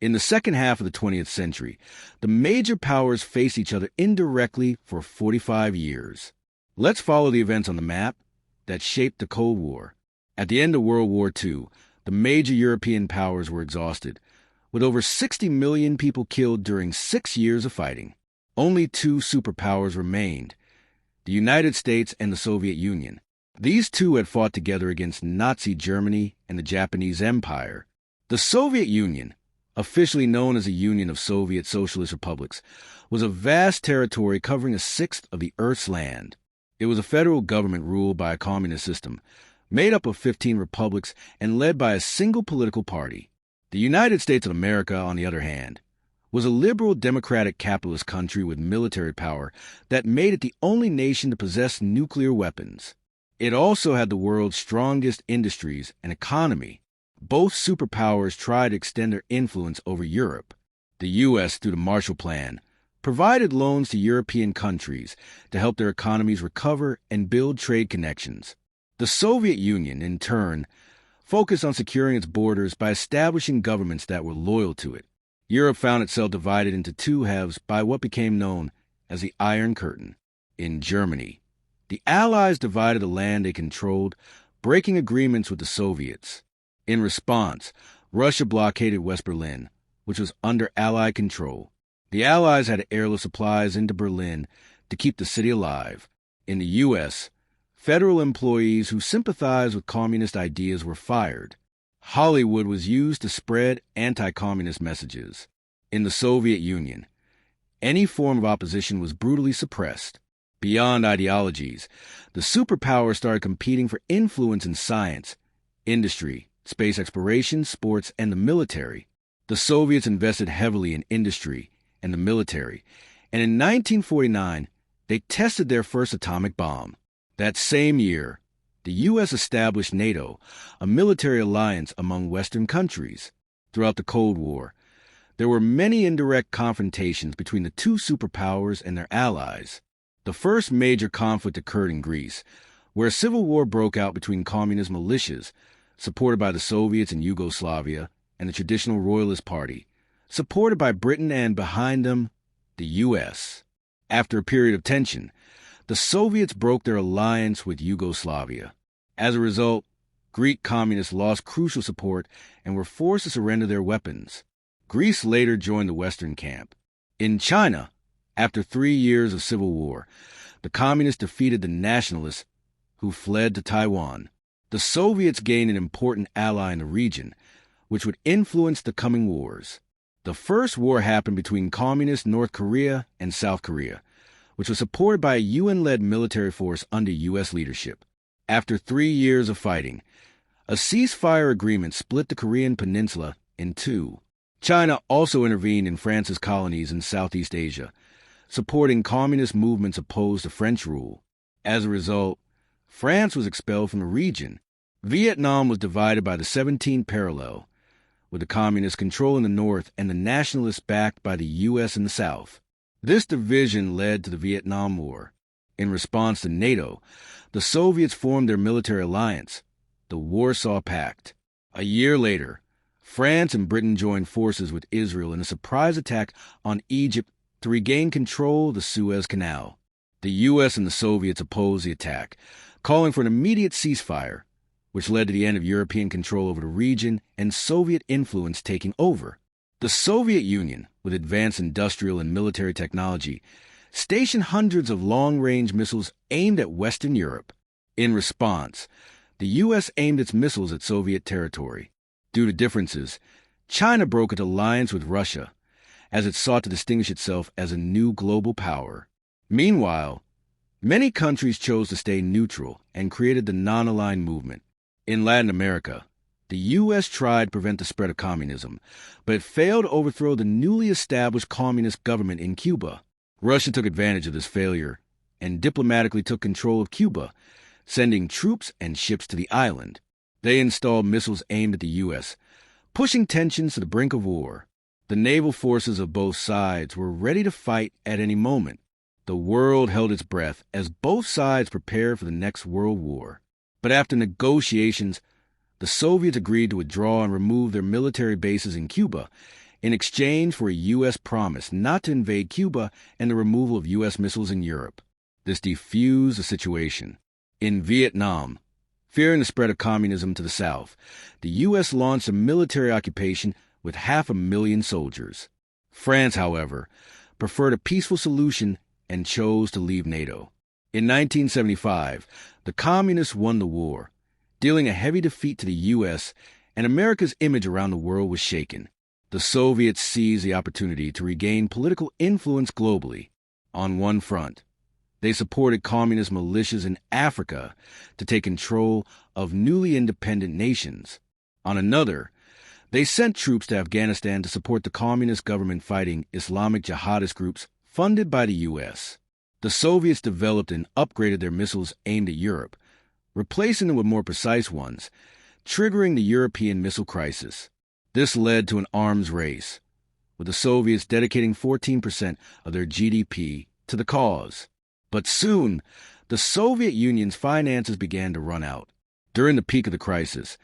In the second half of the 20th century, the major powers faced each other indirectly for 45 years. Let's follow the events on the map that shaped the Cold War. At the end of World War II, the major European powers were exhausted, with over 60 million people killed during 6 years of fighting. Only two superpowers remained, the United States and the Soviet Union. These two had fought together against Nazi Germany and the Japanese Empire. The Soviet Union, officially known as a Union of Soviet Socialist Republics, was a vast territory covering a sixth of the Earth's land. It was a federal government ruled by a communist system, made up of 15 republics and led by a single political party. The United States of America, on the other hand, was a liberal democratic capitalist country with military power that made it the only nation to possess nuclear weapons. It also had the world's strongest industries and economy. Both superpowers tried to extend their influence over Europe. The U.S., through the Marshall Plan, provided loans to European countries to help their economies recover and build trade connections. The Soviet Union, in turn, focused on securing its borders by establishing governments that were loyal to it. Europe found itself divided into two halves by what became known as the Iron Curtain. In Germany, the Allies divided the land they controlled, breaking agreements with the Soviets. In response, Russia blockaded West Berlin, which was under Allied control. The Allies had to airlift supplies into Berlin to keep the city alive. In the U.S., federal employees who sympathized with communist ideas were fired. Hollywood was used to spread anti-communist messages. In the Soviet Union, any form of opposition was brutally suppressed. Beyond ideologies, the superpowers started competing for influence in science, industry, space exploration, sports, and the military. The Soviets invested heavily in industry and the military, and in 1949, they tested their first atomic bomb. That same year, the U.S. established NATO, a military alliance among Western countries. Throughout the Cold War, there were many indirect confrontations between the two superpowers and their allies. The first major conflict occurred in Greece, where a civil war broke out between communist militias, supported by the Soviets in Yugoslavia, and the traditional Royalist Party, supported by Britain and, behind them, the U.S. After a period of tension, the Soviets broke their alliance with Yugoslavia. As a result, Greek communists lost crucial support and were forced to surrender their weapons. Greece later joined the Western camp. In China, after 3 years of civil war, the communists defeated the nationalists who fled to Taiwan. The Soviets gained an important ally in the region, which would influence the coming wars. The first war happened between communist North Korea and South Korea, which was supported by a UN-led military force under U.S. leadership. After 3 years of fighting, a ceasefire agreement split the Korean peninsula in two. China also intervened in France's colonies in Southeast Asia, supporting communist movements opposed to French rule. As a result, France was expelled from the region. Vietnam was divided by the 17th parallel, with the communists controlling the north and the nationalists backed by the U.S. in the south. This division led to the Vietnam War. In response to NATO, the Soviets formed their military alliance, the Warsaw Pact. A year later, France and Britain joined forces with Israel in a surprise attack on Egypt to regain control of the Suez Canal. The U.S. and the Soviets opposed the attack, calling for an immediate ceasefire, which led to the end of European control over the region and Soviet influence taking over. The Soviet Union, with advanced industrial and military technology, stationed hundreds of long-range missiles aimed at Western Europe. In response, the U.S. aimed its missiles at Soviet territory. Due to differences, China broke its alliance with Russia, as it sought to distinguish itself as a new global power. Meanwhile, many countries chose to stay neutral and created the non-aligned movement. In Latin America, the U.S. tried to prevent the spread of communism, but it failed to overthrow the newly established communist government in Cuba. Russia took advantage of this failure and diplomatically took control of Cuba, sending troops and ships to the island. They installed missiles aimed at the U.S., pushing tensions to the brink of war. The naval forces of both sides were ready to fight at any moment. The world held its breath as both sides prepared for the next world war. But after negotiations, the Soviets agreed to withdraw and remove their military bases in Cuba in exchange for a U.S. promise not to invade Cuba and the removal of U.S. missiles in Europe. This defused the situation. In Vietnam, fearing the spread of communism to the south, the U.S. launched a military occupation with 500,000 soldiers. France, however, preferred a peaceful solution and chose to leave NATO. In 1975, the communists won the war, dealing a heavy defeat to the U.S., and America's image around the world was shaken. The Soviets seized the opportunity to regain political influence globally. On one front, they supported communist militias in Africa to take control of newly independent nations. On another, they sent troops to Afghanistan to support the communist government fighting Islamic jihadist groups funded by the U.S. The Soviets developed and upgraded their missiles aimed at Europe, replacing them with more precise ones, triggering the European missile crisis. This led to an arms race, with the Soviets dedicating 14% of their GDP to the cause. But soon, the Soviet Union's finances began to run out. During the peak of the crisis,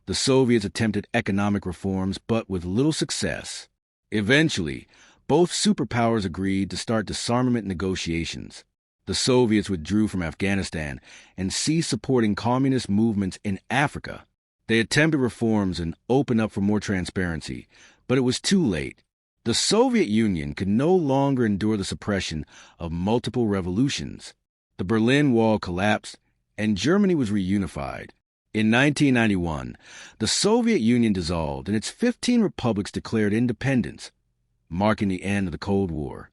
the Soviets attempted economic reforms, but with little success. Eventually, both superpowers agreed to start disarmament negotiations. The Soviets withdrew from Afghanistan and ceased supporting communist movements in Africa. They attempted reforms and opened up for more transparency, but it was too late. The Soviet Union could no longer endure the suppression of multiple revolutions. The Berlin Wall collapsed, and Germany was reunified. In 1991, the Soviet Union dissolved and its 15 republics declared independence, marking the end of the Cold War.